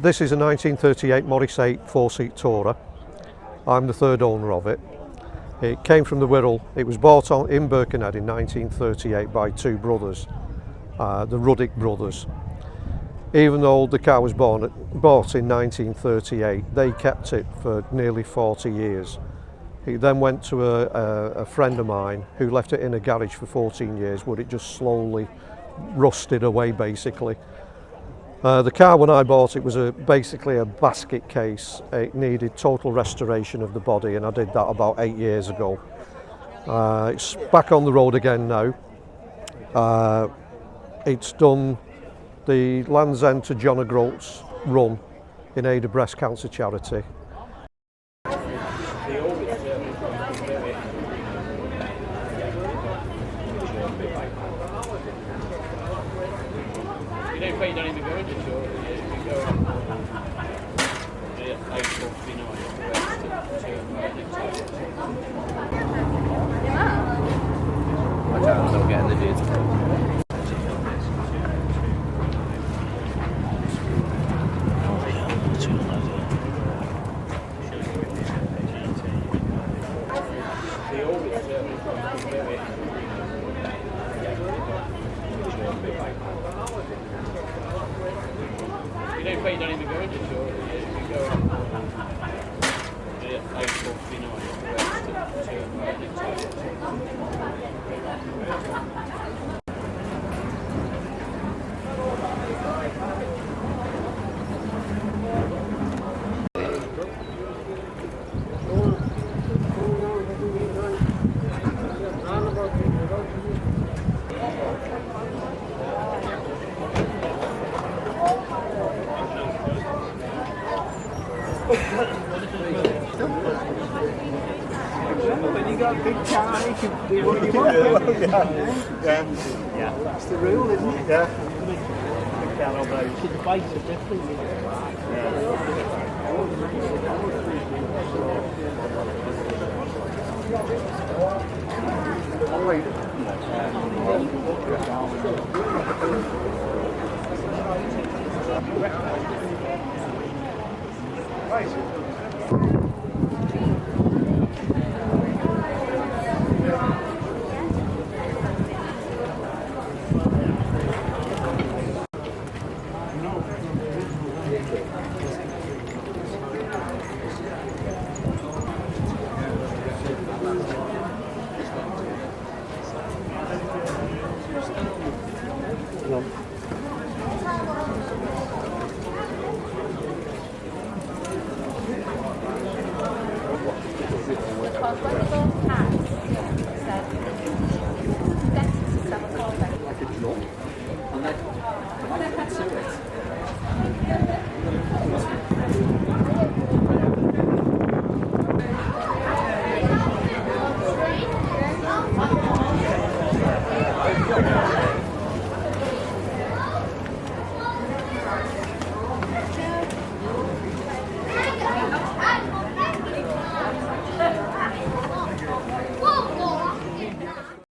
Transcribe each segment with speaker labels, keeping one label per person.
Speaker 1: This is a 1938 Morris 8 four-seat tourer. I'm the third owner of it. It came from the Wirral. It was bought in Birkenhead in 1938 by two brothers, the Ruddick brothers. Even though the car was bought in 1938, they kept it for nearly 40 years. It then went to a friend of mine who left it in a garage for 14 years where it just slowly rusted away basically. The car when I bought it was basically a basket case. It needed total restoration of the body and I did that about 8 years ago. It's back on the road again now. It's done the Land's End to John O'Groats run in aid of breast cancer charity.
Speaker 2: When you got a big car, you can do what you want. Yeah. That's the rule, isn't it? Yeah. Big car over there. The bikes are different.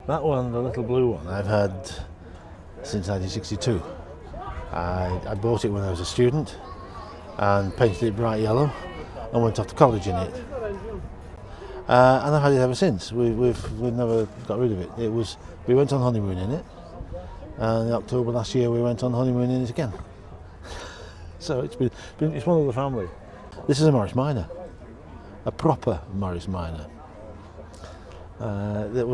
Speaker 3: That one, the little blue one, I've had since 1962. I bought it when I was a student and painted it bright yellow and went off to college in it. And I've had it ever since. We've never got rid of it. We went on honeymoon in it, and in October last year we went on honeymoon in it again. So it's one of the family. This is a Morris Minor, a proper Morris Minor. They're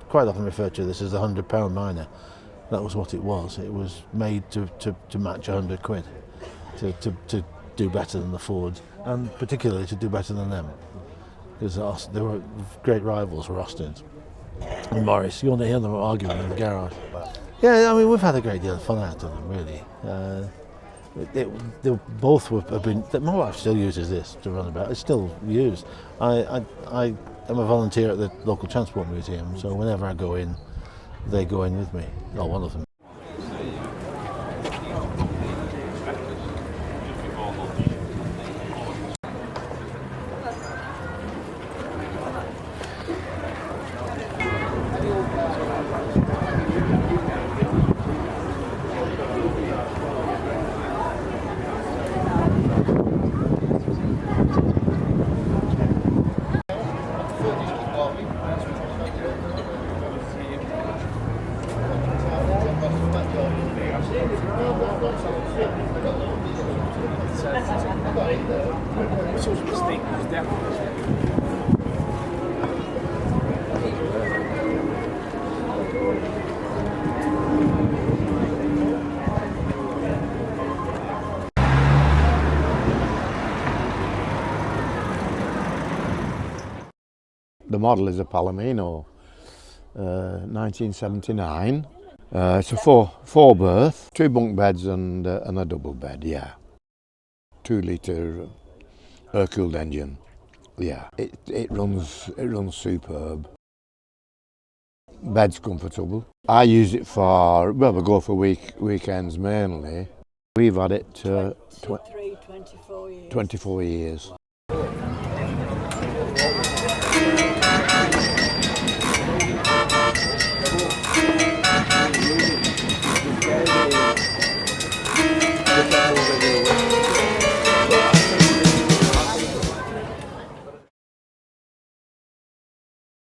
Speaker 3: quite often referred to this as the £100 Minor. That was what it was. It was made to match 100 quid, to do better than the Fords, and particularly to do better than them. Because they were great rivals, were Austins and Morris. You want to hear them arguing in the garage. Yeah, I mean, we've had a great deal of fun out of them, really. They both have been. My wife still uses this to run about. It's still used. I'm a volunteer at the local transport museum, so whenever I go in, they go in with me. Or one of them.
Speaker 4: The model is a Palomino, 1979. It's a four berth, 2 bunk beds and a double bed. Yeah, 2-litre air-cooled engine. Yeah, it runs superb. Bed's comfortable. I use it for, well, we go for weekends mainly. We've had it
Speaker 5: 24 years.
Speaker 4: 24 years.